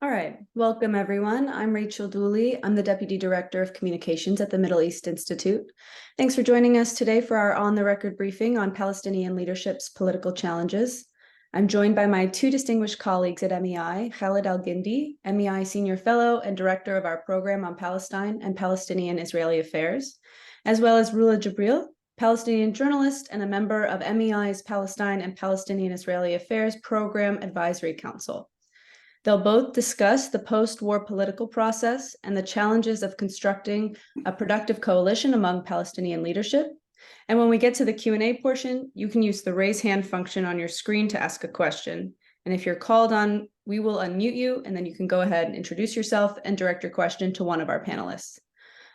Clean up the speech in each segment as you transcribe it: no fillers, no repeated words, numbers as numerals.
All right, welcome everyone. I'm Rachel Dooley. I'm the Deputy Director of Communications at the Middle East Institute. Thanks for joining us today for our on-the-record briefing on Palestinian leadership's political challenges. I'm joined by my two distinguished colleagues at MEI, Khaled Elgindy, MEI Senior Fellow and Director of our Program on Palestine and Palestinian-Israeli Affairs, as well as Rula Jebreal, Palestinian journalist and a member of MEI's Palestine and Palestinian-Israeli Affairs Program Advisory Council. They'll both discuss the post-war political process and the challenges of constructing a productive coalition among Palestinian leadership. And when we get to the Q&A portion, you can use the raise hand function on your screen to ask a question. And if you're called on, we will unmute you, and then you can go ahead and introduce yourself and direct your question to one of our panelists.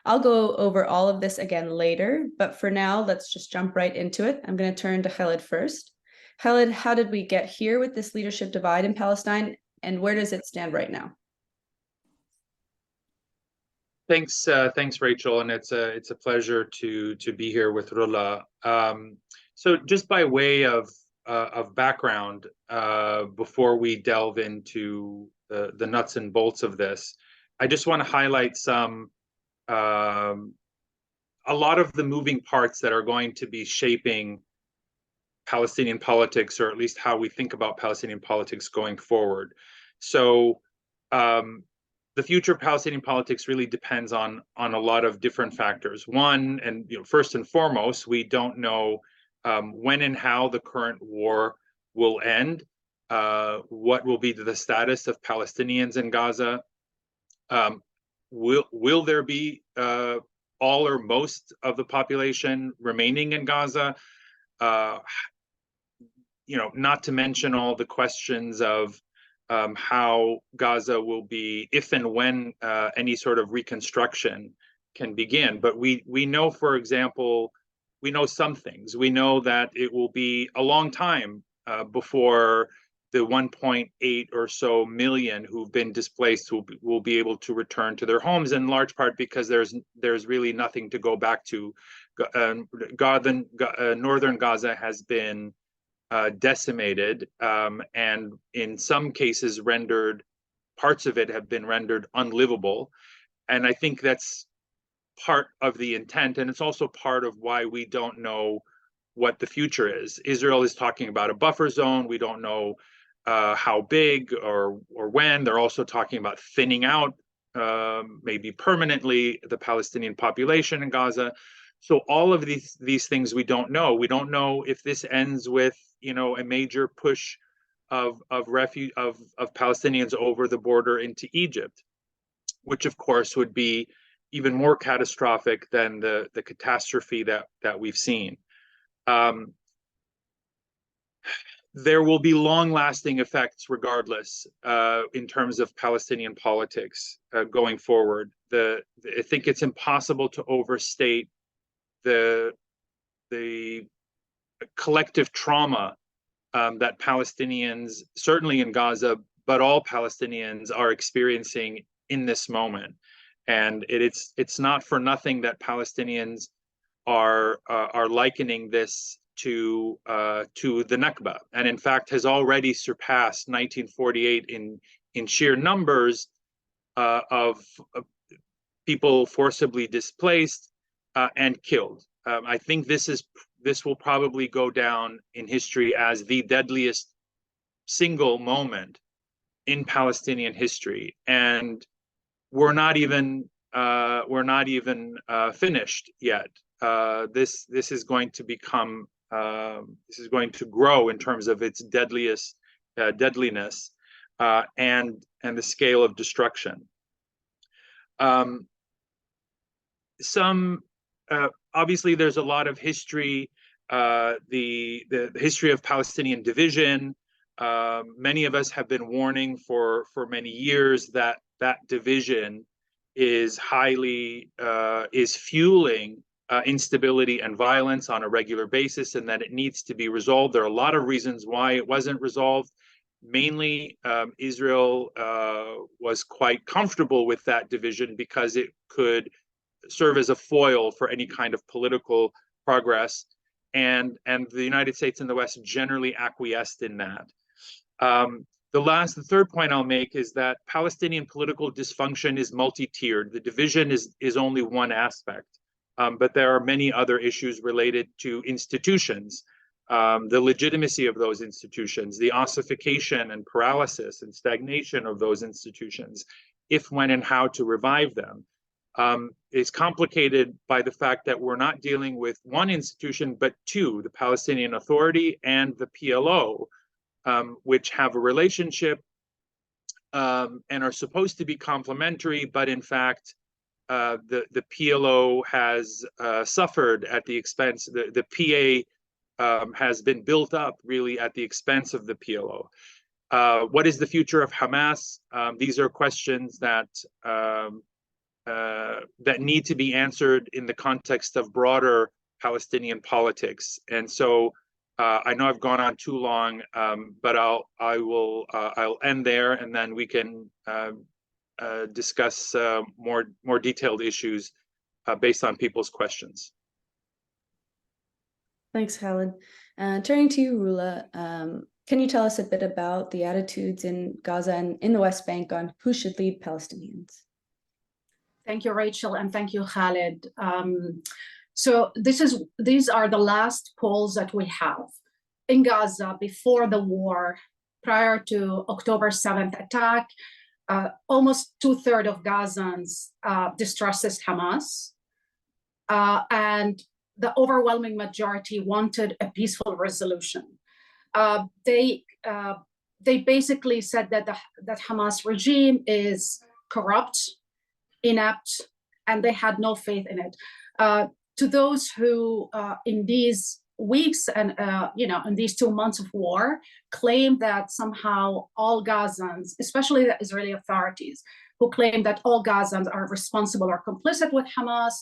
I'll go over all of this again later, but for now, let's just jump right into it. I'm going to turn to Khaled first. Khaled, how did we get here with this leadership divide in Palestine? And where does it stand right now? Thanks, Rachel, and it's a pleasure to be here with Rula. So, just by way of background, before we delve into the nuts and bolts of this, I just want to highlight a lot of the moving parts that are going to be shaping Palestinian politics, or at least how we think about Palestinian politics going forward. So the future of Palestinian politics really depends on a lot of different factors. One, and first and foremost, we don't know when and how the current war will end, what will be the status of Palestinians in Gaza. Will there be all or most of the population remaining in Gaza? Not to mention all the questions of how Gaza will be, if and when any sort of reconstruction can begin. But we know, for example, we know some things. We know that it will be a long time before the 1.8 or so million who've been displaced will be able to return to their homes, in large part because there's really nothing to go back to. Northern Gaza has been decimated, and in some cases parts of it have been rendered unlivable. And I think that's part of the intent, and it's also part of why we don't know what the future is. Israel is talking about a buffer zone. We don't know how big or when. They're also talking about thinning out, maybe permanently, the Palestinian population in Gaza. So all of these things we don't know. We don't know if this ends with a major push of Palestinians over the border into Egypt, which of course would be even more catastrophic than the catastrophe that we've seen. There will be long-lasting effects regardless in terms of Palestinian politics going forward. I think it's impossible to overstate the collective trauma that Palestinians, certainly in Gaza, but all Palestinians are experiencing in this moment. And it's not for nothing that Palestinians are likening this to the Nakba, and in fact has already surpassed 1948 in sheer numbers of people forcibly displaced and killed. I think this will probably go down in history as the deadliest single moment in Palestinian history, and we're not even finished yet. This is going to become this is going to grow in terms of its deadliness and the scale of destruction. Obviously, there's a lot of history, the history of Palestinian division. Many of us have been warning for many years that division is fueling instability and violence on a regular basis, and that it needs to be resolved. There are a lot of reasons why it wasn't resolved. Mainly, Israel was quite comfortable with that division because it could serve as a foil for any kind of political progress, and the United States and the West generally acquiesced in that. The third point I'll make is that Palestinian political dysfunction is multi-tiered. The division is only one aspect, but there are many other issues related to institutions, the legitimacy of those institutions, the ossification and paralysis and stagnation of those institutions, if, when, and how to revive them, is complicated by the fact that we're not dealing with one institution, but two, the Palestinian Authority and the PLO, which have a relationship and are supposed to be complementary, but in fact, the PLO has suffered at the expense, the PA has been built up really at the expense of the PLO. What is the future of Hamas? These are questions that need to be answered in the context of broader Palestinian politics. And so I know I've gone on too long, but I'll end there, and then we can discuss more detailed issues based on people's questions. Thanks, Khaled. Turning to you, Rula, can you tell us a bit about the attitudes in Gaza and in the West Bank on who should lead Palestinians? Thank you, Rachel, and thank you, Khaled. So these are the last polls that we have in Gaza before the war, prior to October 7th attack. Almost 2/3 of Gazans distrusted Hamas, and the overwhelming majority wanted a peaceful resolution. They basically said that that Hamas regime is corrupt, inept, and they had no faith in it. To those who, in these weeks and in these 2 months of war, claim that somehow all Gazans, especially the Israeli authorities, who claim that all Gazans are responsible or complicit with Hamas.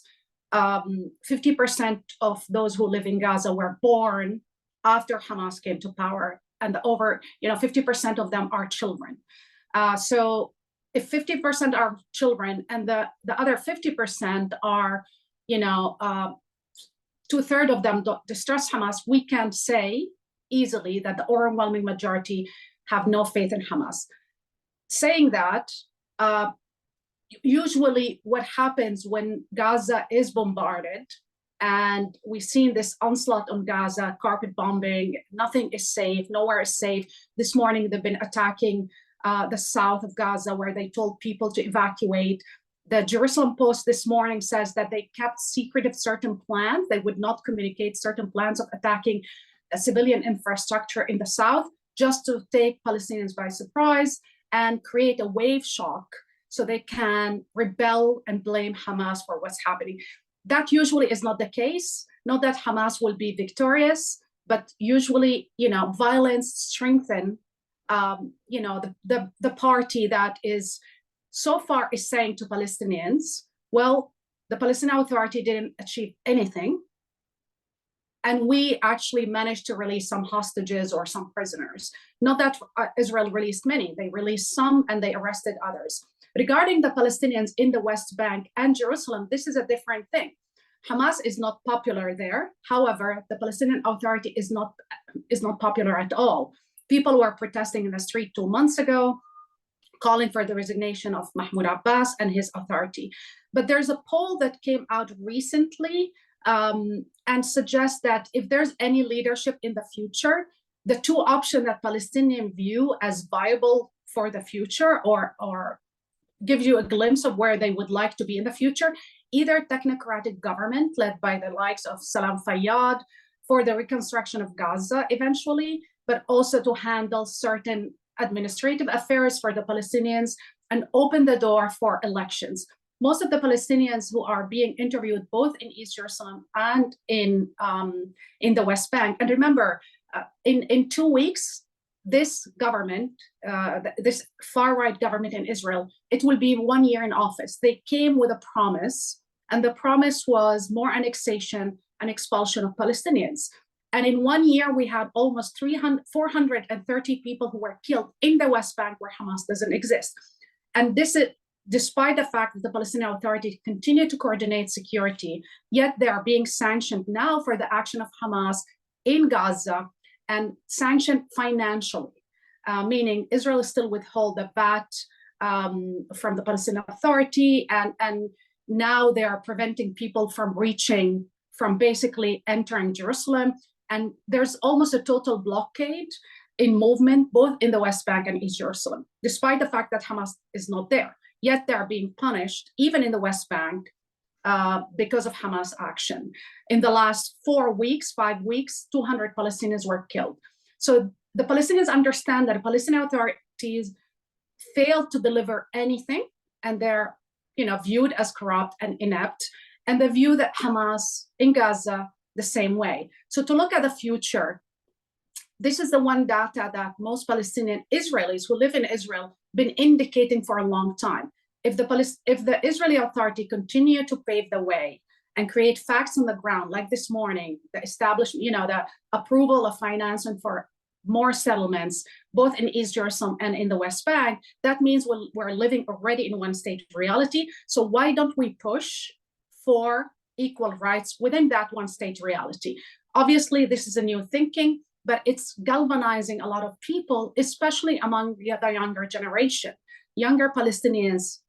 50% of those who live in Gaza were born after Hamas came to power, and over 50% of them are children. So if 50% are children and the other 50% are 2/3 of them don't distrust Hamas, we can say easily that the overwhelming majority have no faith in Hamas. Saying that, usually what happens when Gaza is bombarded, and we've seen this onslaught on Gaza, carpet bombing, nothing is safe, nowhere is safe. This morning they've been attacking the south of Gaza, where they told people to evacuate. The Jerusalem Post this morning says that they kept secretive certain plans. They would not communicate certain plans of attacking a civilian infrastructure in the south, just to take Palestinians by surprise and create a wave shock so they can rebel and blame Hamas for what's happening. That usually is not the case. Not that Hamas will be victorious, but usually, violence strengthens, the party that is so far is saying to Palestinians, well, the Palestinian Authority didn't achieve anything, and we actually managed to release some hostages or some prisoners. Not that Israel released many, they released some and they arrested others. Regarding the Palestinians in the West Bank and Jerusalem, this is a different thing. Hamas is not popular there. However, the Palestinian Authority is not popular at all. People were protesting in the street 2 months ago, calling for the resignation of Mahmoud Abbas and his authority. But there's a poll that came out recently and suggests that if there's any leadership in the future, the two options that Palestinians view as viable for the future, or give you a glimpse of where they would like to be in the future, either technocratic government led by the likes of Salam Fayyad for the reconstruction of Gaza eventually, but also to handle certain administrative affairs for the Palestinians and open the door for elections. Most of the Palestinians who are being interviewed both in East Jerusalem and in the West Bank, and remember, in 2 weeks, this government, this far-right government in Israel, it will be 1 year in office. They came with a promise, and the promise was more annexation and expulsion of Palestinians. And in 1 year, we had almost 430 people who were killed in the West Bank, where Hamas doesn't exist. And this is despite the fact that the Palestinian Authority continue to coordinate security, yet they are being sanctioned now for the action of Hamas in Gaza and sanctioned financially. meaning Israel still withhold the VAT from the Palestinian Authority, and now they are preventing people from basically entering Jerusalem. And there's almost a total blockade in movement, both in the West Bank and East Jerusalem, despite the fact that Hamas is not there. Yet they're being punished, even in the West Bank, because of Hamas action. In the last 5 weeks, 200 Palestinians were killed. So the Palestinians understand that the Palestinian authorities failed to deliver anything, and they're viewed as corrupt and inept, and they view that Hamas in Gaza the same way. So to look at the future, this is the one data that most Palestinian Israelis who live in Israel been indicating for a long time. If the Israeli Authority continue to pave the way and create facts on the ground, like this morning, the establishment, the approval of financing for more settlements, both in East Jerusalem and in the West Bank, that means we're living already in one-state reality. So why don't we push for equal rights within that one-state reality? Obviously, this is a new thinking, but it's galvanizing a lot of people, especially among the younger generation. Younger Palestinians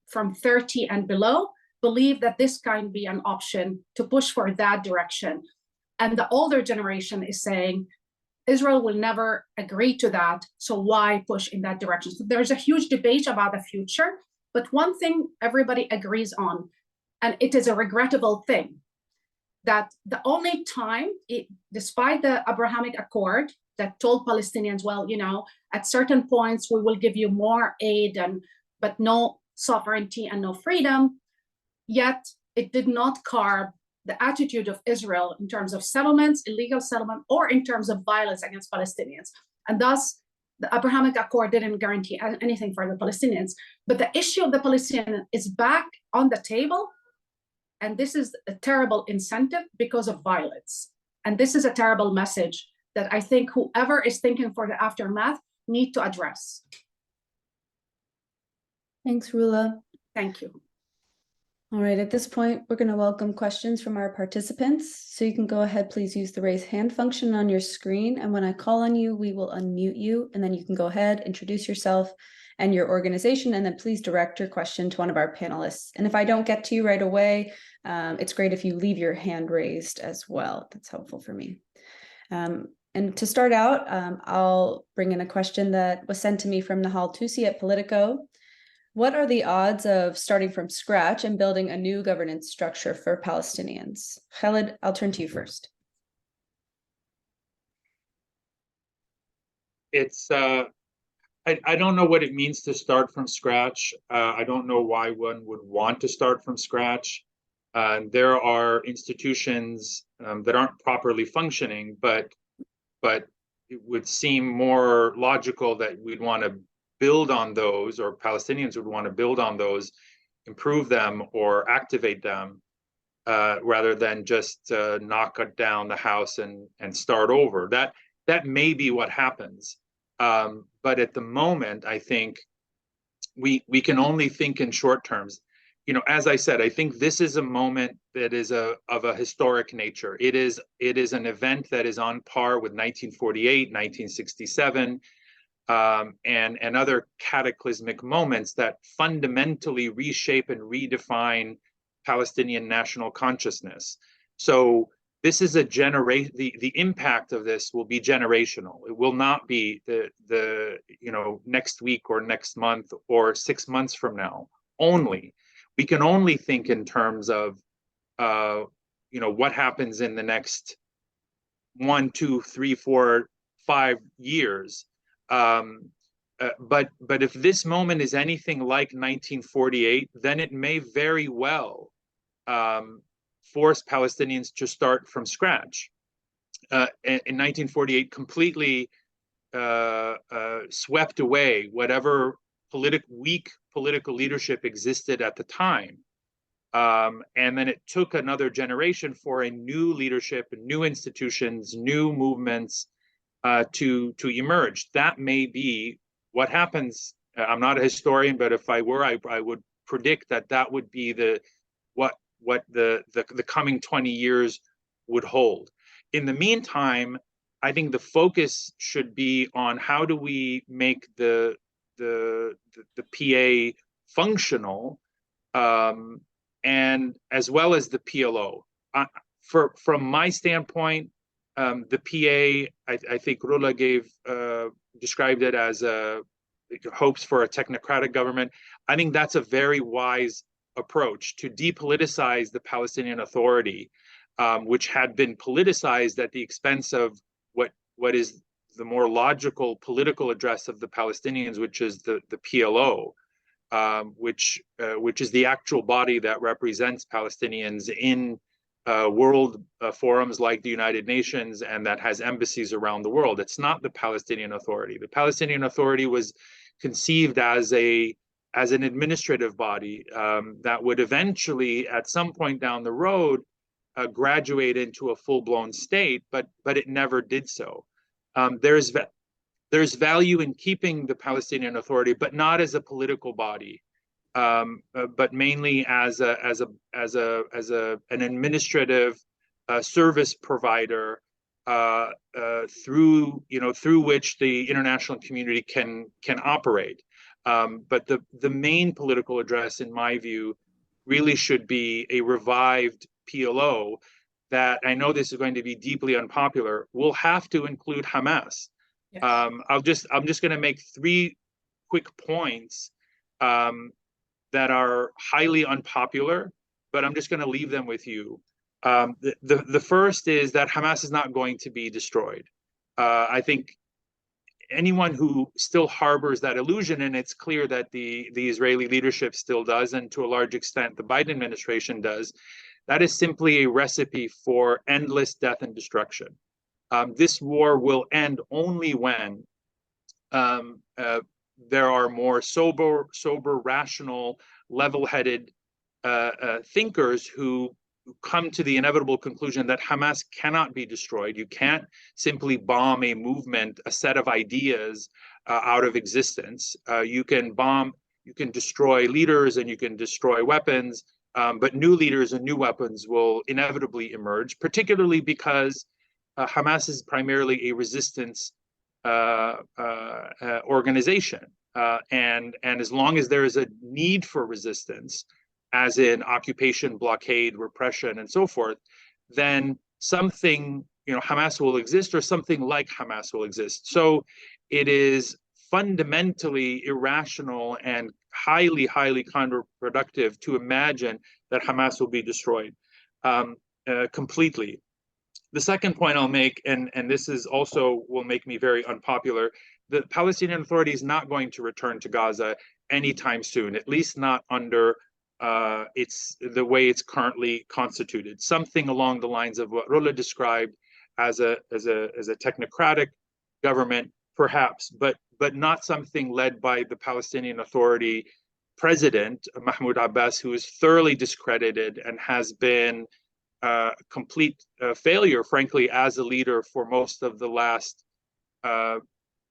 from 30 and below believe that this can be an option to push for that direction. And the older generation is saying, Israel will never agree to that, so why push in that direction? So there's a huge debate about the future, but one thing everybody agrees on, and it is a regrettable thing, that the only time, despite the Abrahamic Accord that told Palestinians, well, at certain points we will give you more aid, but no sovereignty and no freedom, yet it did not curb the attitude of Israel in terms of settlements, illegal settlement, or in terms of violence against Palestinians. And thus, the Abrahamic Accord didn't guarantee anything for the Palestinians. But the issue of the Palestinians is back on the table, and this is a terrible incentive because of violence. And this is a terrible message that I think whoever is thinking for the aftermath need to address. Thanks, Rula. Thank you. All right, at this point, we're going to welcome questions from our participants. So you can go ahead, please use the raise hand function on your screen. And when I call on you, we will unmute you. And then you can go ahead, introduce yourself and your organization, and then please direct your question to one of our panelists. And if I don't get to you right away, it's great if you leave your hand raised as well. That's helpful for me. And to start out, I'll bring in a question that was sent to me from Nahal Tusi at Politico. What are the odds of starting from scratch and building a new governance structure for Palestinians? Khaled, I'll turn to you first. It's I don't know what it means to start from scratch. I don't know why one would want to start from scratch. There are institutions that aren't properly functioning, but it would seem more logical that we'd want to build on those, or Palestinians would want to build on those, improve them or activate them, rather than just knock down the house and start over. That may be what happens. But at the moment, I think we can only think in short terms. As I said, I think this is a moment that is of a historic nature. It is an event that is on par with 1948, 1967, and other cataclysmic moments that fundamentally reshape and redefine Palestinian national consciousness. So this is the impact of this will be generational. It will not be the next week or next month or 6 months from now only. We can only think in terms of what happens in the next 1, 2, 3, 4, 5 years. But if this moment is anything like 1948, then it may very well force Palestinians to start from scratch. In 1948, completely swept away whatever weak political leadership existed at the time. And then it took another generation for a new leadership, new institutions, new movements to emerge. That may be what happens. I'm not a historian, but if I were, I would predict that would be what the coming 20 years would hold. In the meantime, I think the focus should be on how do we make the PA functional, and as well as the PLO. From my standpoint, the PA, I think Rula described it as hopes for a technocratic government. I think that's a very wise approach to depoliticize the Palestinian Authority, which had been politicized at the expense of what is the more logical political address of the Palestinians, which is the PLO, which is the actual body that represents Palestinians in world forums like the United Nations, and that has embassies around the world. It's not the Palestinian Authority. The Palestinian Authority was conceived as an administrative body that would eventually, at some point down the road, graduate into a full-blown state, but it never did so. There's value in keeping the Palestinian Authority, but not as a political body, but mainly as an administrative service provider through which the international community can operate. But the main political address, in my view, really should be a revived PLO that, I know this is going to be deeply unpopular, will have to include Hamas. Yes. I'm just going to make 3 quick points that are highly unpopular, but I'm just going to leave them with you. The first is that Hamas is not going to be destroyed. I think anyone who still harbors that illusion, and it's clear that the Israeli leadership still does, and to a large extent the Biden administration does, that is simply a recipe for endless death and destruction. This war will end only when there are more sober, rational, level-headed thinkers who come to the inevitable conclusion that Hamas cannot be destroyed. You can't simply bomb a movement, a set of ideas out of existence. You can destroy leaders and you can destroy weapons, but new leaders and new weapons will inevitably emerge, particularly because Hamas is primarily a resistance organization. And as long as there is a need for resistance, as in occupation, blockade, repression, and so forth, then something, Hamas will exist, or something like Hamas will exist. So it is fundamentally irrational and highly, highly counterproductive to imagine that Hamas will be destroyed completely. The second point I'll make, and this is also will make me very unpopular, the Palestinian Authority is not going to return to Gaza anytime soon, at least not under the way it's currently constituted. Something along the lines of what Rula described as a technocratic government, perhaps, but not something led by the Palestinian Authority president, Mahmoud Abbas, who is thoroughly discredited and has been a complete failure, frankly, as a leader for most of the last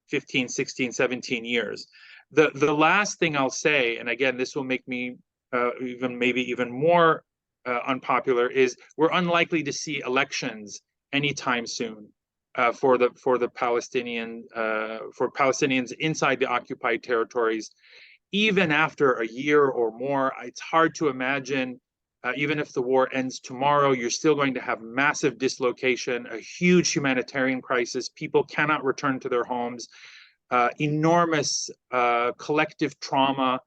15, 16, 17 years. The last thing I'll say, and again, this will make me even more unpopular, is we're unlikely to see elections anytime soon for Palestinians inside the occupied territories. Even after a year or more, it's hard to imagine. Even if the war ends tomorrow, you're still going to have massive dislocation, a huge humanitarian crisis. People cannot return to their homes, enormous collective trauma.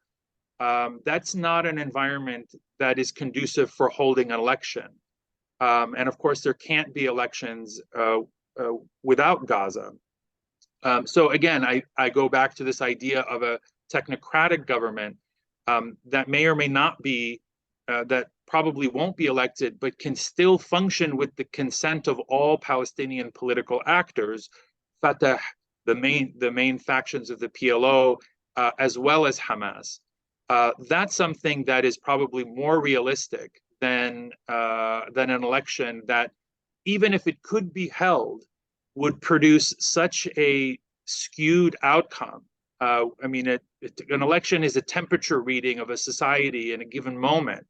That's not an environment that is conducive for holding an election. And of course, there can't be elections without Gaza. So again, I go back to this idea of a technocratic government that may or may not be, that probably won't be elected, but can still function with the consent of all Palestinian political actors, Fatah, the main factions of the PLO, as well as Hamas. That's something that is probably more realistic than an election that, even if it could be held, would produce such a skewed outcome. I mean, an election is a temperature reading of a society in a given moment.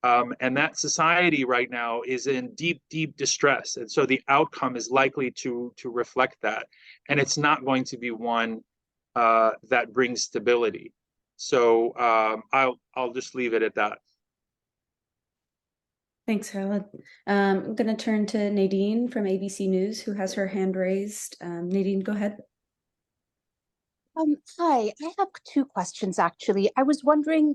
And that society right now is in deep, deep distress. And so the outcome is likely to reflect that. And it's not going to be one that brings stability. So I'll just leave it at that. Thanks, Khaled. I'm going to turn to Nadine from ABC News, who has her hand raised. Nadine, go ahead. Hi, I have two questions, actually. I was wondering,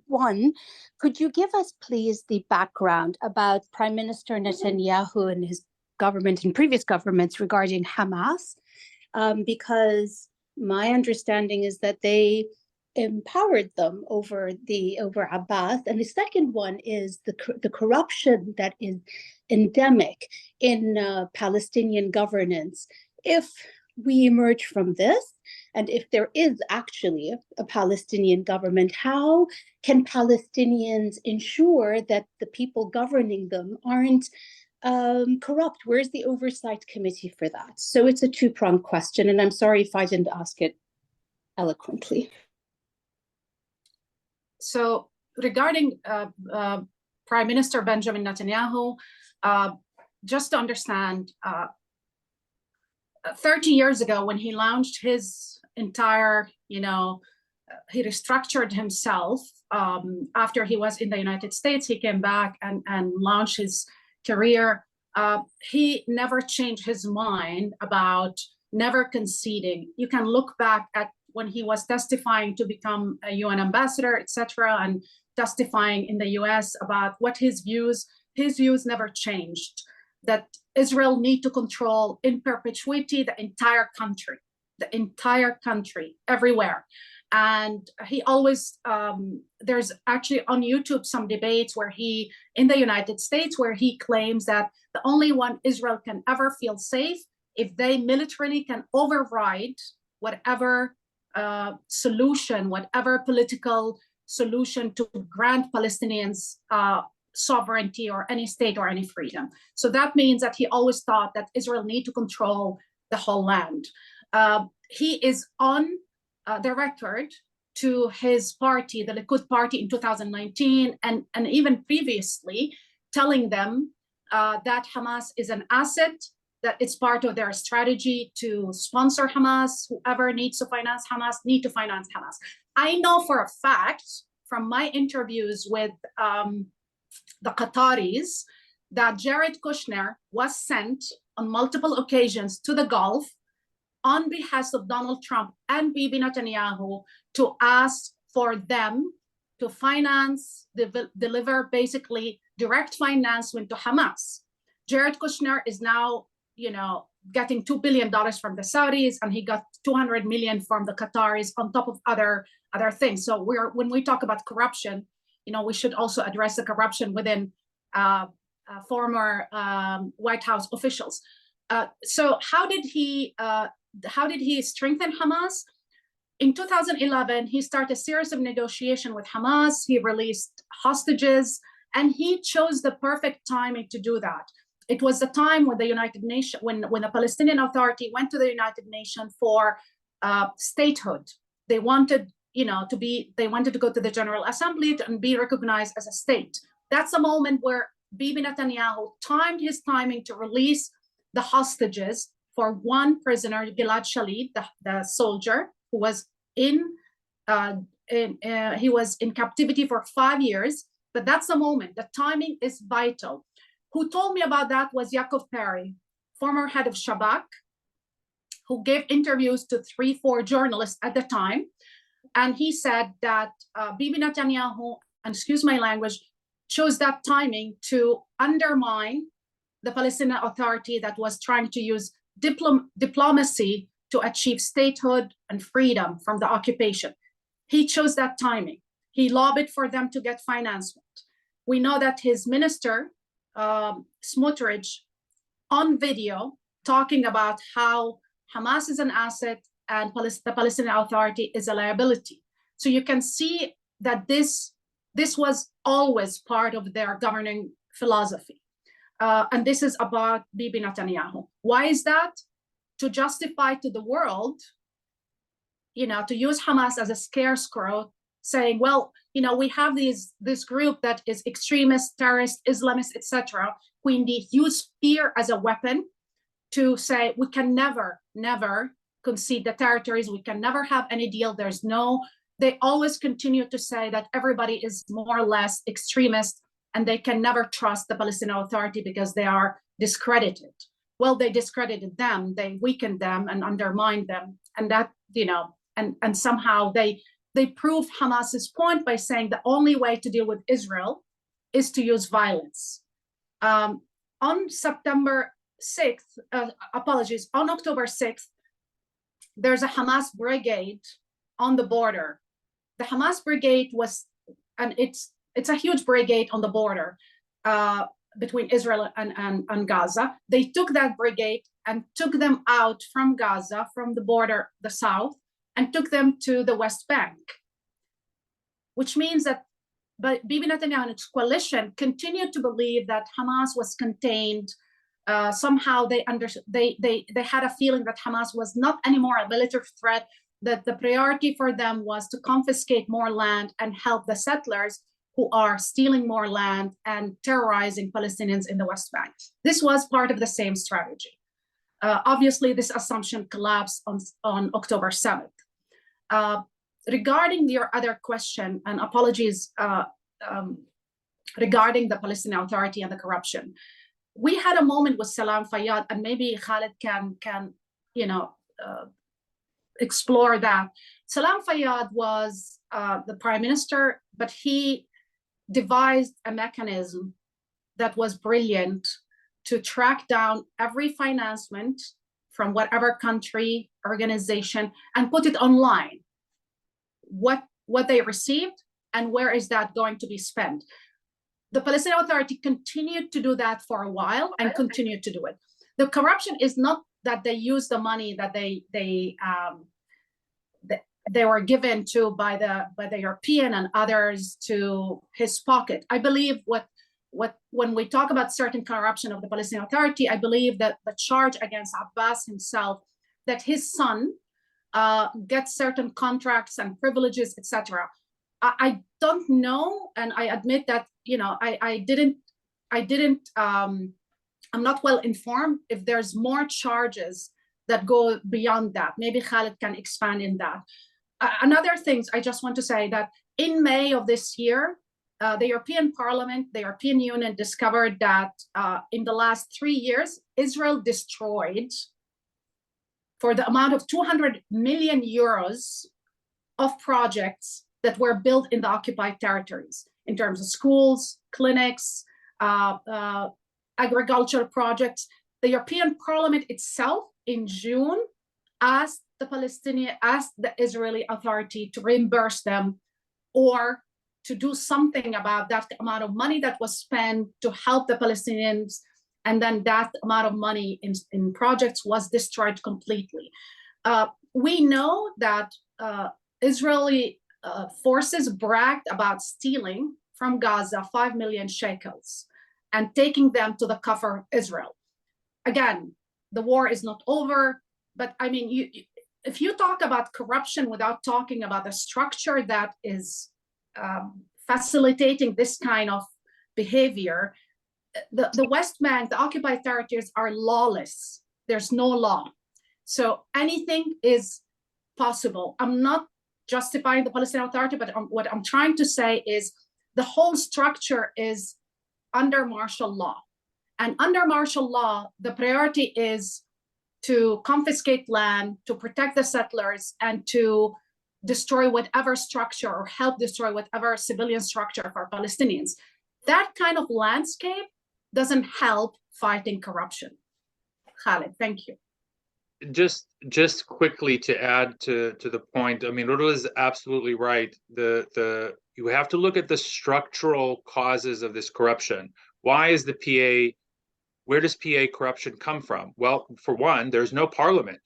one, could you give us, please, the background about Prime Minister Netanyahu and his government and previous governments regarding Hamas? Because my understanding is that they empowered them over Abbas. And the second one is the corruption that is endemic in Palestinian governance. If we emerge from this, and if there is actually a Palestinian government, how can Palestinians ensure that the people governing them aren't corrupt? Where's the oversight committee for that? So it's a two-pronged question, and I'm sorry if I didn't ask it eloquently. So regarding Prime Minister Benjamin Netanyahu, just to understand, 30 years ago, when he launched his entire, he restructured himself. After he was in the United States, he came back and launched his career. He never changed his mind about never conceding. You can look back at when he was testifying to become a UN ambassador, etc., and testifying in the US about what his views never changed, that Israel need to control in perpetuity the entire country, everywhere. And he always, there's actually on YouTube some debates where in the United States, where he claims that the only one Israel can ever feel safe if they militarily can override whatever solution, whatever political solution to grant Palestinians sovereignty or any state or any freedom. So that means that he always thought that Israel need to control the whole land. He is on the record to his party, the Likud party, in 2019, and even previously, telling them that Hamas is an asset, that it's part of their strategy to sponsor Hamas. Whoever needs to finance Hamas need to finance Hamas. I know for a fact from my interviews with the Qataris that Jared Kushner was sent on multiple occasions to the Gulf on behalf of Donald Trump and Bibi Netanyahu to ask for them to finance, deliver basically direct financing to Hamas. Jared Kushner is now, getting $2 billion from the Saudis, and he got 200 million from the Qataris on top of other things. So when we talk about corruption, we should also address the corruption within former White House officials. So how did he strengthen Hamas? In 2011, he started a series of negotiations with Hamas. He released hostages, and he chose the perfect timing to do that. It was the time when the United Nations, when the Palestinian Authority went to the United Nations for statehood. They wanted, they wanted to go to the General Assembly and be recognized as a state. That's a moment where Bibi Netanyahu timed his timing to release the hostages for one prisoner, Gilad Shalit, the soldier who was in captivity for 5 years. But that's the moment. The timing is vital. Who told me about that was Yaakov Perry, former head of Shabak, who gave interviews to 3-4 journalists at the time. And he said that Bibi Netanyahu, and excuse my language, chose that timing to undermine the Palestinian Authority that was trying to use diplomacy to achieve statehood and freedom from the occupation. He chose that timing. He lobbied for them to get financement. We know that his minister, Smotrich, on video, talking about how Hamas is an asset and the Palestinian Authority is a liability. So you can see that this was always part of their governing philosophy. And this is about Bibi Netanyahu. Why is that? To justify to the world, to use Hamas as a scarecrow, saying, well, we have this group that is extremist, terrorist, Islamist, etc. Quindi use fear as a weapon to say we can never concede the territories. We can never have any deal. They always continue to say that everybody is more or less extremist and they can never trust the Palestinian Authority because they are discredited. Well, they discredited them, they weakened them and undermined them. And that, and somehow they proved Hamas's point by saying the only way to deal with Israel is to use violence. On September 6th, on October 6th, there's a Hamas brigade on the border. The Hamas brigade was, and it's a huge brigade on the border between Israel and Gaza. They took that brigade and took them out from Gaza, from the border, the south, and took them to the West Bank, which means that Bibi Netanyahu and its coalition continued to believe that Hamas was contained. Somehow they had a feeling that Hamas was not anymore a military threat, that the priority for them was to confiscate more land and help the settlers who are stealing more land and terrorizing Palestinians in the West Bank. This was part of the same strategy. Obviously, this assumption collapsed on October 7th. Regarding your other question, and apologies regarding the Palestinian Authority and the corruption, we had a moment with Salam Fayyad, and maybe Khaled can explore that. Salam Fayyad was the prime minister, but he devised a mechanism that was brilliant to track down every financement from whatever country, organization, and put it online. What they received and where is that going to be spent. The Palestinian Authority continued to do that for a while and continued to do it. The corruption is not that they use the money that they were given to by the European and others to his pocket. I believe when we talk about certain corruption of the Palestinian Authority, I believe that the charge against Abbas himself, that his son gets certain contracts and privileges, etc. I don't know, and I admit that I'm not well informed if there's more charges that go beyond that. Maybe Khaled can expand in that. Another thing I just want to say that in May of this year, the European Parliament, the European Union discovered that in the last 3 years, Israel destroyed for the amount of 200 million euros of projects that were built in the occupied territories in terms of schools, clinics, agricultural projects. The European Parliament itself in June asked the Israeli Authority to reimburse them or to do something about that amount of money that was spent to help the Palestinians, and then that amount of money in projects was destroyed completely. We know that Israeli forces bragged about stealing from Gaza 5 million shekels and taking them to the coffers of Israel. Again, the war is not over, but I mean, if you talk about corruption without talking about the structure that is facilitating this kind of behavior, the West Bank, the occupied territories are lawless. There's no law. So anything is possible. I'm not justifying the Palestinian Authority, but what I'm trying to say is the whole structure is under martial law. And under martial law, the priority is to confiscate land, to protect the settlers, and to destroy whatever structure or help destroy whatever civilian structure for Palestinians. That kind of landscape doesn't help fighting corruption. Khaled, thank you. Just quickly to add to the point, I mean, Rula is absolutely right. You have to look at the structural causes of this corruption. Why is the PA? Where does PA corruption come from? Well, for one, there's no parliament.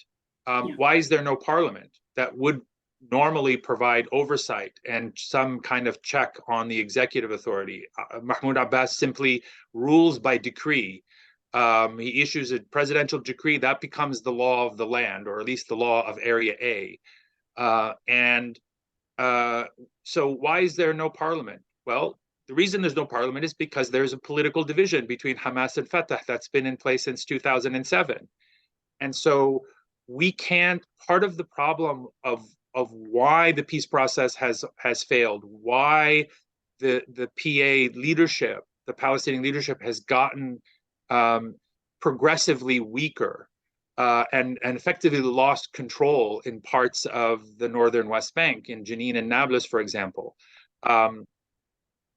Why is there no parliament that would normally provide oversight and some kind of check on the executive authority? Mahmoud Abbas simply rules by decree. He issues a presidential decree that becomes the law of the land, or at least the law of Area A. So why is there no parliament? Well, the reason there's no parliament is because there's a political division between Hamas and Fatah that's been in place since 2007. And so we can't, part of the problem of why the peace process has failed, why the PA leadership, the Palestinian leadership has gotten progressively weaker and effectively lost control in parts of the northern West Bank, in Jenin and Nablus, for example. And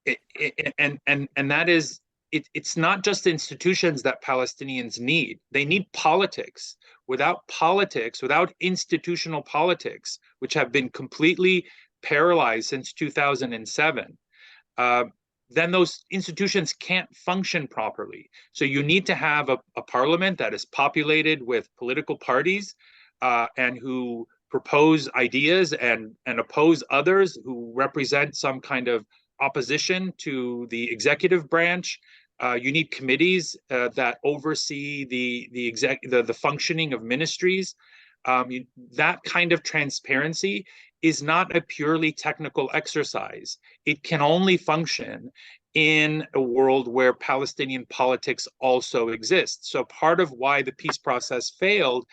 that is, it's not just institutions that Palestinians need. They need politics. Without politics, without institutional politics, which have been completely paralyzed since 2007, then those institutions can't function properly. So you need to have a parliament that is populated with political parties and who propose ideas and oppose others who represent some kind of opposition to the executive branch. You need committees that oversee the functioning of ministries. That kind of transparency is not a purely technical exercise. It can only function in a world where Palestinian politics also exists. So part of why the peace process failed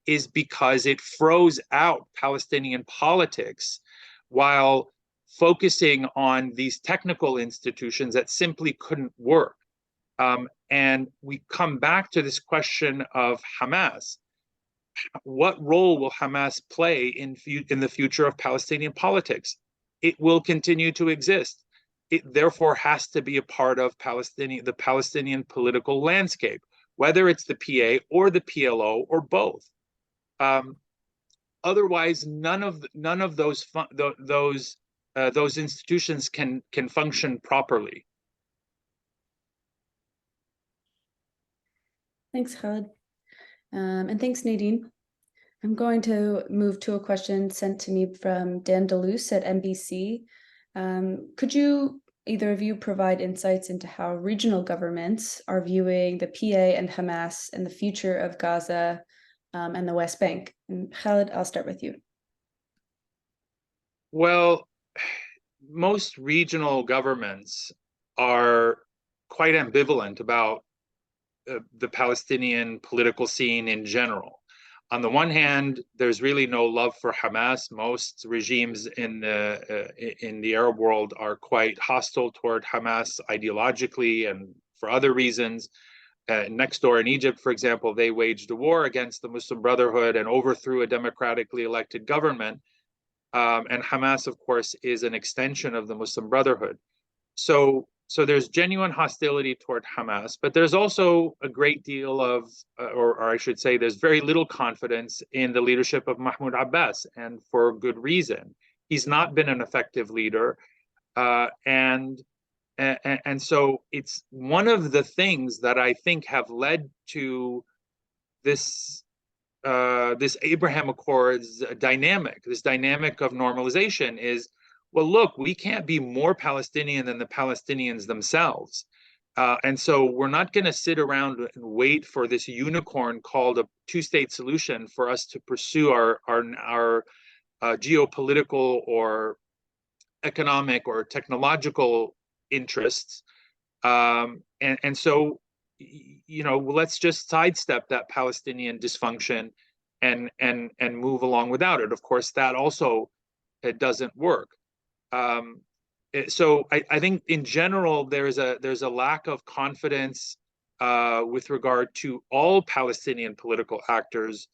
is because it froze out Palestinian politics while focusing on these technical institutions that simply couldn't work. And we come back to this question of Hamas. What role will Hamas play in the future of Palestinian politics? It will continue to exist. It therefore has to be a part of the Palestinian political landscape, whether it's the PA or the PLO or both. Otherwise, none of those institutions can function properly. Thanks, Khaled. And thanks, Nadine. I'm going to move to a question sent to me from Dan DeLuce at NBC. Could you, either of you, provide insights into how regional governments are viewing the PA and Hamas and the future of Gaza and the West Bank? And Khaled, I'll start with you. Well, most regional governments are quite ambivalent about the Palestinian political scene in general. On the one hand, there's really no love for Hamas. Most regimes in the Arab world are quite hostile toward Hamas ideologically and for other reasons. Next door in Egypt, for example, they waged a war against the Muslim Brotherhood and overthrew a democratically elected government. And Hamas, of course, is an extension of the Muslim Brotherhood. So there's genuine hostility toward Hamas, but there's also a great deal of, or I should say, there's very little confidence in the leadership of Mahmoud Abbas, and for good reason. He's not been an effective leader, and so it's one of the things that I think have led to this Abraham Accords dynamic. This dynamic of normalization is, well, look, we can't be more Palestinian than the Palestinians themselves. And so we're not going to sit around and wait for this unicorn called a two-state solution for us to pursue our geopolitical or economic or technological interests. And so, let's just sidestep that Palestinian dysfunction and move along without it. Of course, that also it doesn't work. So I think in general there's a lack of confidence with regard to all Palestinian political actors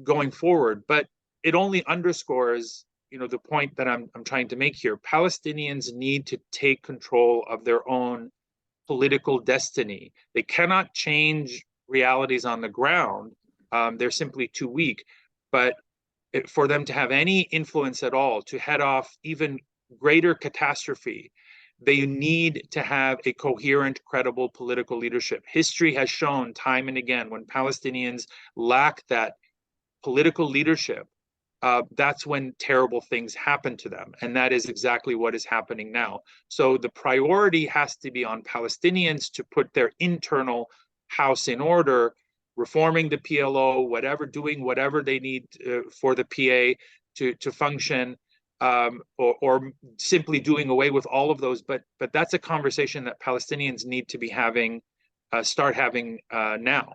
going forward. But it only underscores, the point that I'm trying to make here. Palestinians need to take control of their own political destiny. They cannot change realities on the ground. They're simply too weak. But for them to have any influence at all, to head off even greater catastrophe, they need to have a coherent, credible political leadership. History has shown time and again, when Palestinians lack that political leadership, that's when terrible things happen to them. And that is exactly what is happening now. So the priority has to be on Palestinians to put their internal house in order, reforming the PLO, doing whatever they need for the PA to function, or simply doing away with all of those. But that's a conversation that Palestinians need to be having, start having now.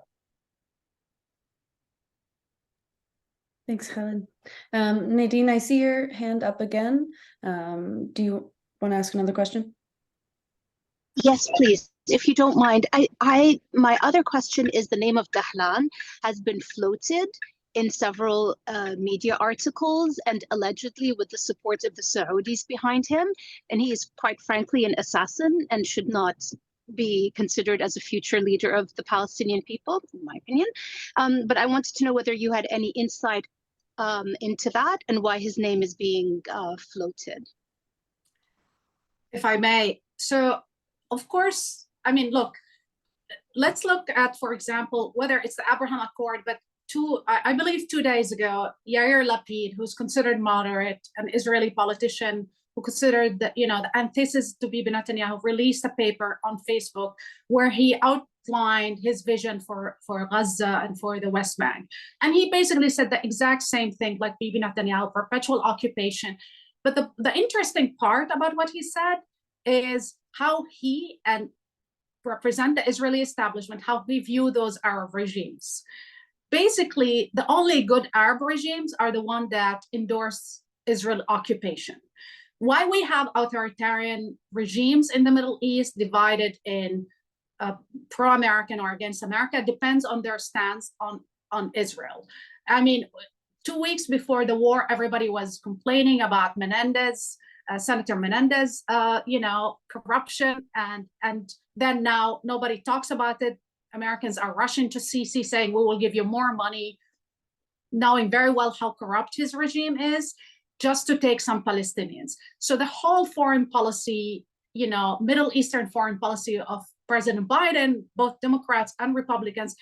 Thanks, Khaled. Nadine, I see your hand up again. Do you want to ask another question? Yes, please, if you don't mind. My other question is, the name of Dahlan has been floated in several media articles, and allegedly with the support of the Saudis behind him. And he is, quite frankly, an assassin and should not be considered as a future leader of the Palestinian people, in my opinion. But I wanted to know whether you had any insight into that and why his name is being floated. If I may. So, of course, I mean, look, let's look at, for example, whether it's the Abraham Accord, but I believe 2 days ago, Yair Lapid, who's considered moderate, an Israeli politician who considered that, the antithesis to Bibi Netanyahu, released a paper on Facebook where he outlined his vision for Gaza and for the West Bank. And he basically said the exact same thing like Bibi Netanyahu, perpetual occupation. But the interesting part about what he said is how he and represent the Israeli establishment, how we view those Arab regimes. Basically, the only good Arab regimes are the ones that endorse Israel occupation. Why we have authoritarian regimes in the Middle East divided in pro-American or against America depends on their stance on Israel. I mean, 2 weeks before the war, everybody was complaining about Menendez, Senator Menendez, corruption, and then now nobody talks about it. Americans are rushing to Sisi saying, we will give you more money, knowing very well how corrupt his regime is, just to take some Palestinians. So the whole foreign policy, Middle Eastern foreign policy of President Biden, both Democrats and Republicans,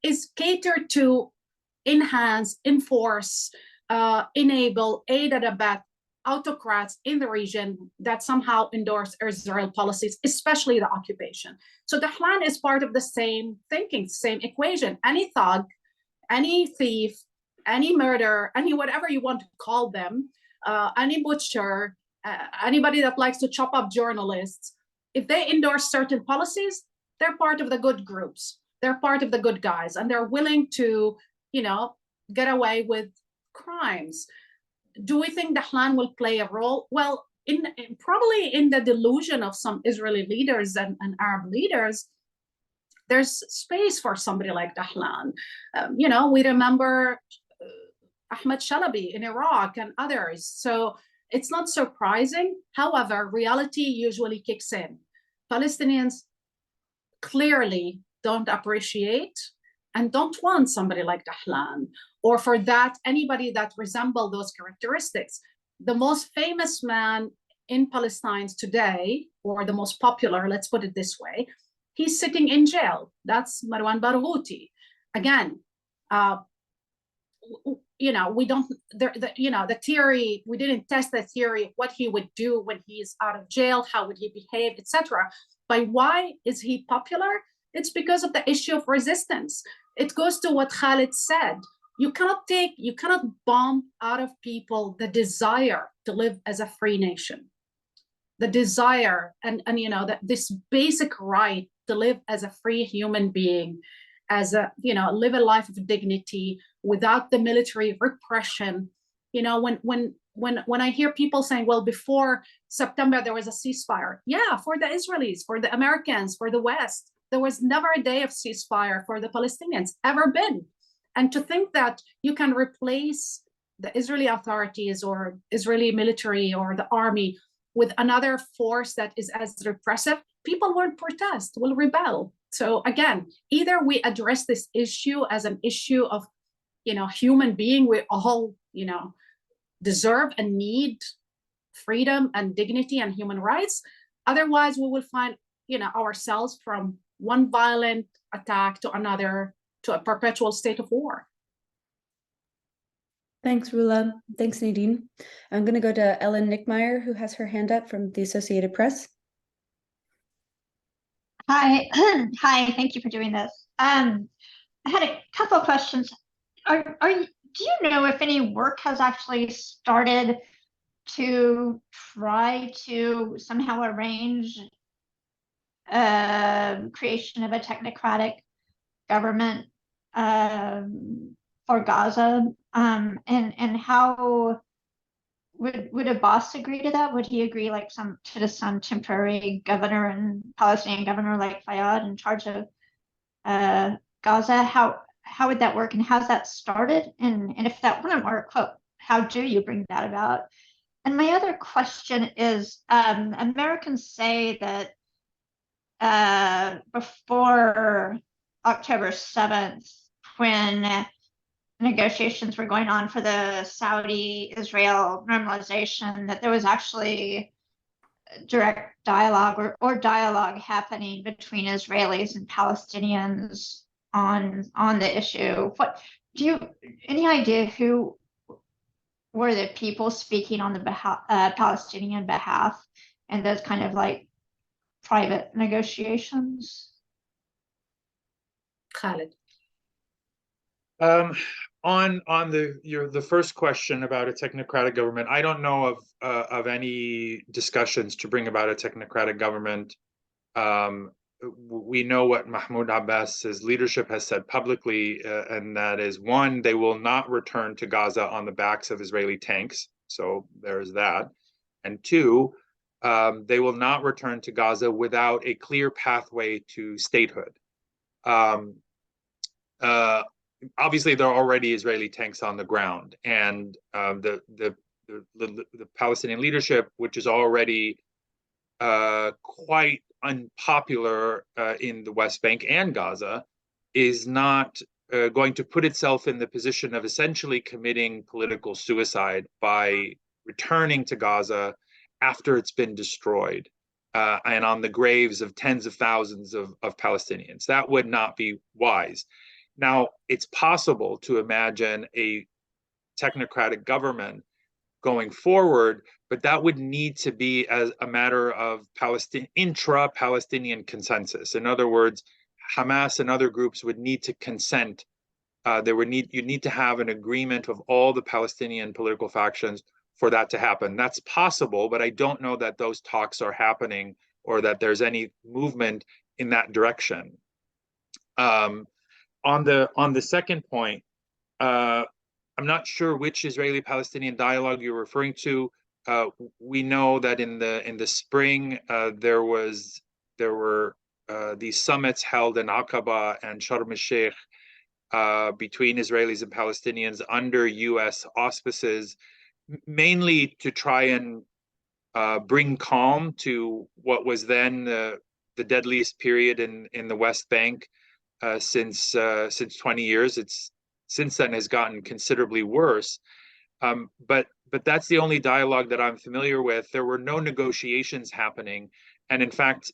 is catered to enhance, enforce, enable, aid and abet autocrats in the region that somehow endorse Israel policies, especially the occupation. So the Dahlan is part of the same thinking, same equation. Any thug, any thief, any murderer, any whatever you want to call them, any butcher, anybody that likes to chop up journalists, if they endorse certain policies, they're part of the good groups. They're part of the good guys, and they're willing to, get away with crimes. Do we think Dahlan will play a role? Well, probably in the delusion of some Israeli leaders and Arab leaders, there's space for somebody like Dahlan. We remember Ahmed Shalabi in Iraq and others. So it's not surprising. However, reality usually kicks in. Palestinians clearly don't appreciate and don't want somebody like Dahlan, or for that, anybody that resemble those characteristics. The most famous man in Palestine today, or the most popular, let's put it this way, he's sitting in jail. That's Marwan Barghouti. Again, we don't, the theory, we didn't test the theory of what he would do when he's out of jail, how would he behave, etc. But why is he popular? It's because of the issue of resistance. It goes to what Khaled said. You cannot bomb out of people the desire to live as a free nation, the desire and that this basic right to live as a free human being, as live a life of dignity without the military repression. When I hear people saying, well, before September there was a ceasefire, yeah, for the Israelis, for the Americans, for the West, there was never a day of ceasefire for the Palestinians, ever been. And to think that you can replace the Israeli authorities or Israeli military or the army with another force that is as repressive, people won't protest, will rebel. So again, either we address this issue as an issue of, human being, we all, deserve and need freedom and dignity and human rights. Otherwise, we will find, ourselves from one violent attack to another, to a perpetual state of war. Thanks, Rula. Thanks, Nadine. I'm going to go to Ellen Nickmeyer, who has her hand up from the Associated Press. Hi. Hi, thank you for doing this. I had a couple of questions. Do you know if any work has actually started to try to somehow arrange creation of a technocratic government for Gaza? And how would Abbas agree to that? Would he agree like some temporary governor and Palestinian governor like Fayyad in charge of Gaza? How would that work, and how's that started? And if that wouldn't work, how do you bring that about? And my other question is, Americans say that before October 7th, when negotiations were going on for the Saudi-Israel normalization, that there was actually direct dialogue or dialogue happening between Israelis and Palestinians on the issue. What do you any idea who were the people speaking on the Palestinian behalf in those kind of like private negotiations? Khaled. On the first question about a technocratic government, I don't know of any discussions to bring about a technocratic government. We know what Mahmoud Abbas's leadership has said publicly, and that is, one, they will not return to Gaza on the backs of Israeli tanks. So there's that. And two, they will not return to Gaza without a clear pathway to statehood. Obviously, there are already Israeli tanks on the ground, and the Palestinian leadership, which is already quite unpopular in the West Bank and Gaza, is not going to put itself in the position of essentially committing political suicide by returning to Gaza after it's been destroyed and on the graves of tens of thousands of Palestinians. That would not be wise. Now, it's possible to imagine a technocratic government going forward, but that would need to be as a matter of intra-Palestinian consensus. In other words, Hamas and other groups would need to consent. You need to have an agreement of all the Palestinian political factions for that to happen. That's possible, but I don't know that those talks are happening or that there's any movement in that direction. On the second point, I'm not sure which Israeli-Palestinian dialogue you're referring to. We know that in the spring there were these summits held in Aqaba and Sharm el-Sheikh between Israelis and Palestinians under U.S. auspices, mainly to try and bring calm to what was then the deadliest period in the West Bank since 20 years. It's since then has gotten considerably worse. But that's the only dialogue that I'm familiar with. There were no negotiations happening. And in fact,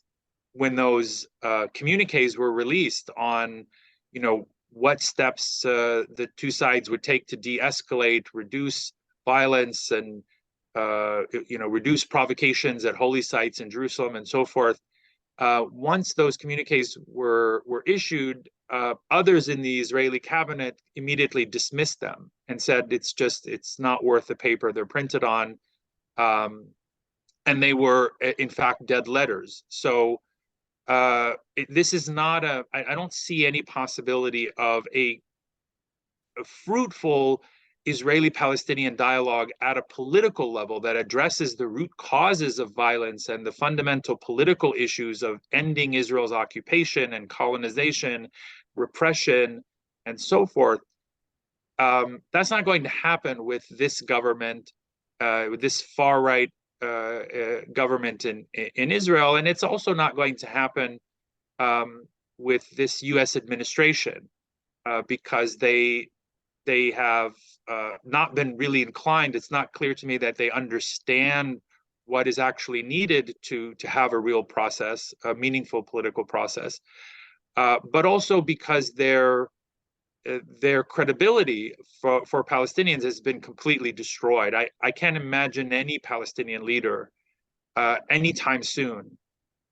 when those communiques were released on, what steps the two sides would take to de-escalate, reduce violence, and reduce provocations at holy sites in Jerusalem and so forth, once those communiques were issued, others in the Israeli cabinet immediately dismissed them and said it's not worth the paper they're printed on, and they were in fact dead letters. So this is not I don't see any possibility of a fruitful Israeli-Palestinian dialogue at a political level that addresses the root causes of violence and the fundamental political issues of ending Israel's occupation and colonization, repression, and so forth. That's not going to happen with this government, with this far-right government in Israel, and it's also not going to happen with this U.S. administration because they have not been really inclined. It's not clear to me that they understand what is actually needed to have a real process, a meaningful political process, but also because their credibility for Palestinians has been completely destroyed. I can't imagine any Palestinian leader anytime soon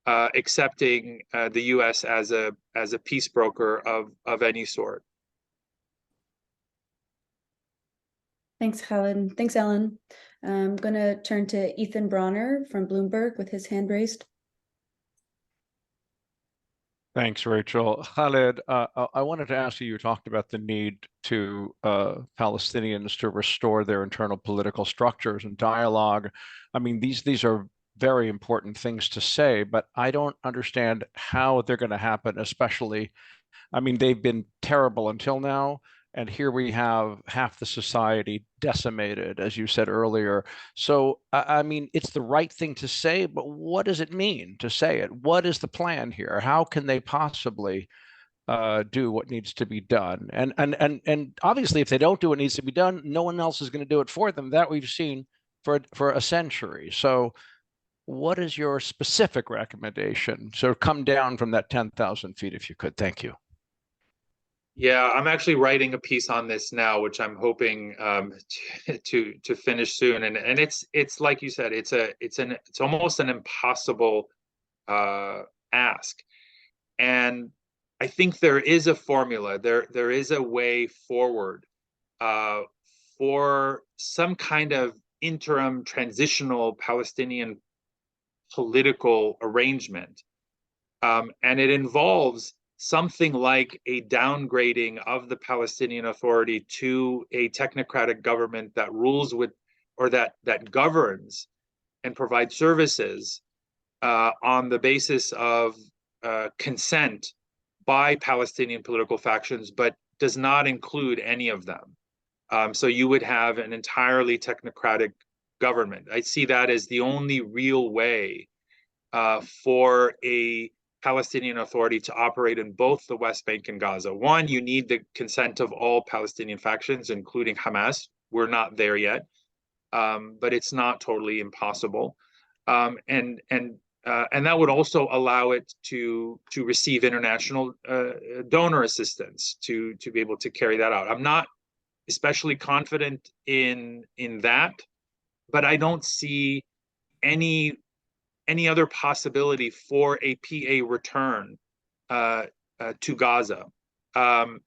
accepting the U.S. as a peace broker of any sort. Thanks, Khaled. Thanks, Ellen. I'm going to turn to Ethan Bronner from Bloomberg with his hand raised. Thanks, Rachel. Khaled, I wanted to ask you, you talked about the need to Palestinians to restore their internal political structures and dialogue. I mean, these are very important things to say, but I don't understand how they're going to happen, especially, I mean, they've been terrible until now. And here we have half the society decimated, as you said earlier. So, I mean, it's the right thing to say, but what does it mean to say it? What is the plan here? How can they possibly do what needs to be done? And obviously, if they don't do what needs to be done, no one else is going to do it for them. That we've seen for a century. So, what is your specific recommendation? So, come down from that 10,000 feet, if you could. Thank you. Yeah, I'm actually writing a piece on this now, which I'm hoping to finish soon. And it's like you said, it's almost an impossible ask. And I think there is a formula. There is a way forward for some kind of interim transitional Palestinian political arrangement, and it involves something like a downgrading of the Palestinian Authority to a technocratic government that rules with, or that governs and provides services on the basis of consent by Palestinian political factions, but does not include any of them. So you would have an entirely technocratic government. I see that as the only real way for a Palestinian Authority to operate in both the West Bank and Gaza. One, you need the consent of all Palestinian factions, including Hamas. We're not there yet, but it's not totally impossible. And that would also allow it to receive international donor assistance to be able to carry that out. I'm not especially confident in that, but I don't see any other possibility for a PA return to Gaza. And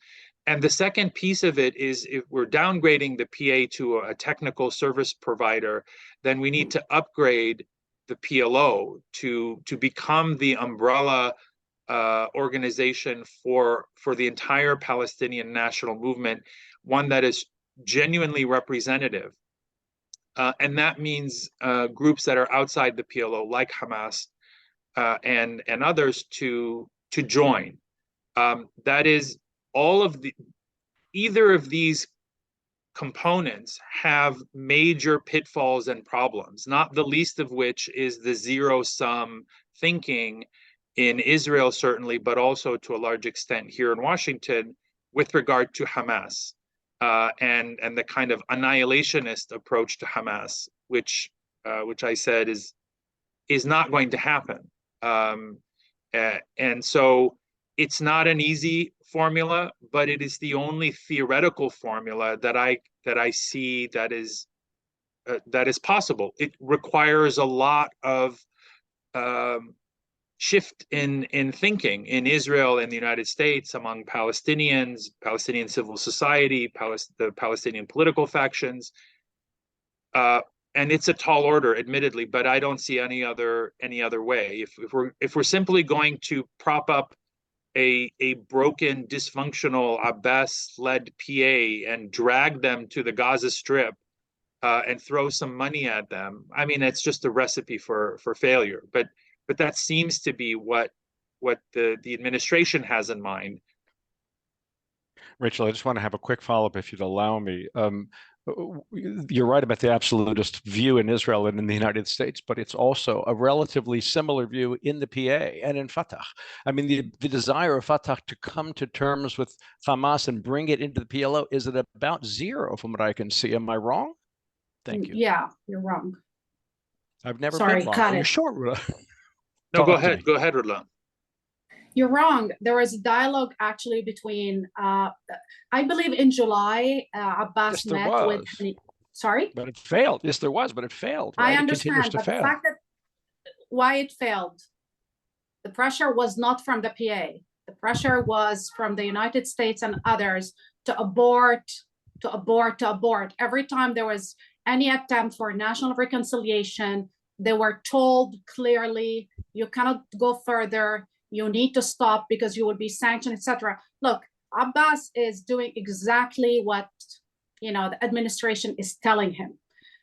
the second piece of it is, if we're downgrading the PA to a technical service provider, then we need to upgrade the PLO to become the umbrella organization for the entire Palestinian national movement, one that is genuinely representative. And that means groups that are outside the PLO, like Hamas and others, to join. That is, either of these components have major pitfalls and problems, not the least of which is the zero-sum thinking in Israel, certainly, but also to a large extent here in Washington with regard to Hamas. And the kind of annihilationist approach to Hamas, which I said is not going to happen. And so it's not an easy formula, but it is the only theoretical formula that I see that is possible. It requires a lot of shift in thinking in Israel and the United States, among Palestinians, Palestinian civil society, the Palestinian political factions, and it's a tall order, admittedly, but I don't see any other way. If we're simply going to prop up a broken, dysfunctional Abbas-led PA and drag them to the Gaza Strip and throw some money at them, I mean, it's just a recipe for failure. But that seems to be what the administration has in mind. Rachel, I just want to have a quick follow-up, if you'd allow me. You're right about the absolutist view in Israel and in the United States, but it's also a relatively similar view in the PA and in Fatah. I mean, the desire of Fatah to come to terms with Hamas and bring it into the PLO is at about zero, from what I can see. Am I wrong? Thank you. Yeah, you're wrong. I've never Sorry, been wrong. cut Are you it. sure, Rula? No, go ahead, Rula. You're wrong. There was a dialogue actually between, I believe in July, Abbas Yes, there met with, was. sorry? But it failed. Yes, there was, but it failed. Right? I understand, It continues to but fail. the fact that why it failed, the pressure was not from the PA. The pressure was from the United States and others to abort to abort. Every time there was any attempt for national reconciliation, they were told clearly, you cannot go further, you need to stop because you will be sanctioned, etc. Look, Abbas is doing exactly what the administration is telling him.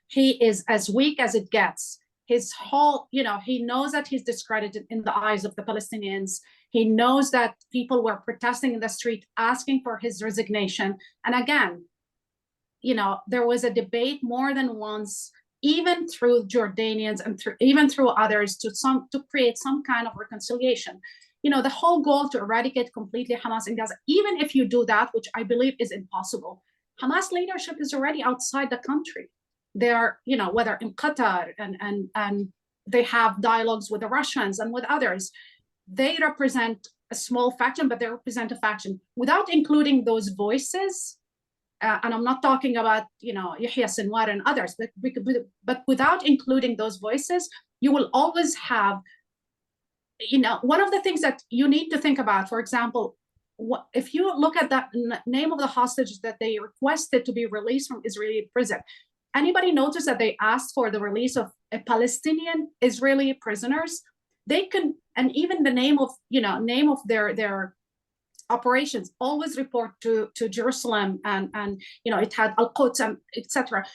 He is as weak as it gets. His whole, he knows that he's discredited in the eyes of the Palestinians. He knows that people were protesting in the street asking for his resignation. And again, there was a debate more than once, even through Jordanians and even through others, to create some kind of reconciliation. The whole goal to eradicate completely Hamas in Gaza, even if you do that, which I believe is impossible, Hamas leadership is already outside the country. They are, whether in Qatar and they have dialogues with the Russians and with others. They represent a small faction, but they represent a faction. Without including those voices, and I'm not talking about, Yahya Sinwar and others, but without including those voices, you will always have, one of the things that you need to think about, for example, if you look at the name of the hostages that they requested to be released from Israeli prison, anybody notice that they asked for the release of a Palestinian-Israeli prisoners? They can, and even the name of their operations always report to Jerusalem, and it had Al-Quds and etc.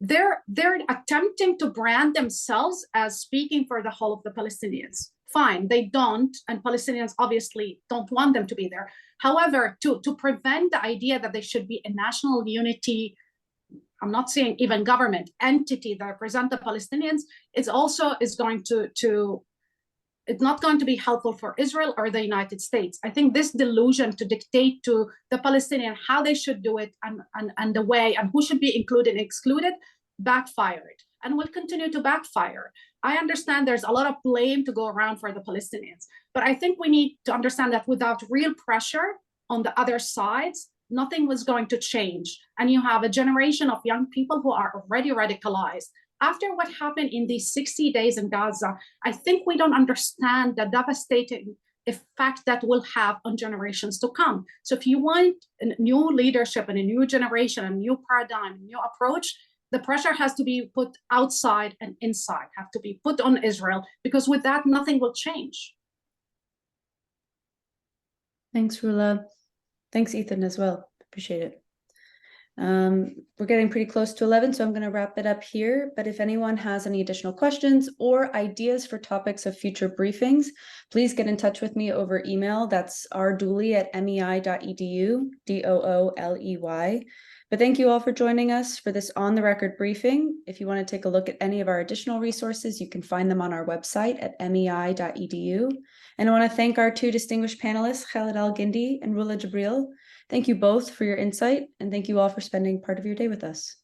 They're attempting to brand themselves as speaking for the whole of the Palestinians. Fine, they don't, and Palestinians obviously don't want them to be there. However, to prevent the idea that they should be a national unity, I'm not saying even government entity that represent the Palestinians, it's not going to be helpful for Israel or the United States. I think this delusion to dictate to the Palestinian how they should do it and the way and who should be included and excluded backfired and will continue to backfire. I understand there's a lot of blame to go around for the Palestinians, but I think we need to understand that without real pressure on the other sides, nothing was going to change. And you have a generation of young people who are already radicalized. After what happened in these 60 days in Gaza, I think we don't understand the devastating effect that will have on generations to come. So if you want a new leadership and a new generation, a new paradigm, a new approach, the pressure has to be put outside and inside, have to be put on Israel, because with that, nothing will change. Thanks, Rula. Thanks, Ethan, as well. Appreciate it. We're getting pretty close to 11, so I'm going to wrap it up here. But if anyone has any additional questions or ideas for topics of future briefings, please get in touch with me over email. That's rdooley@mei.edu, Dooley. But thank you all for joining us for this on-the-record briefing. If you want to take a look at any of our additional resources, you can find them on our website at mei.edu. And I want to thank our two distinguished panelists, Khaled Elgindy and Rula Jebreal. Thank you both for your insight, and thank you all for spending part of your day with us.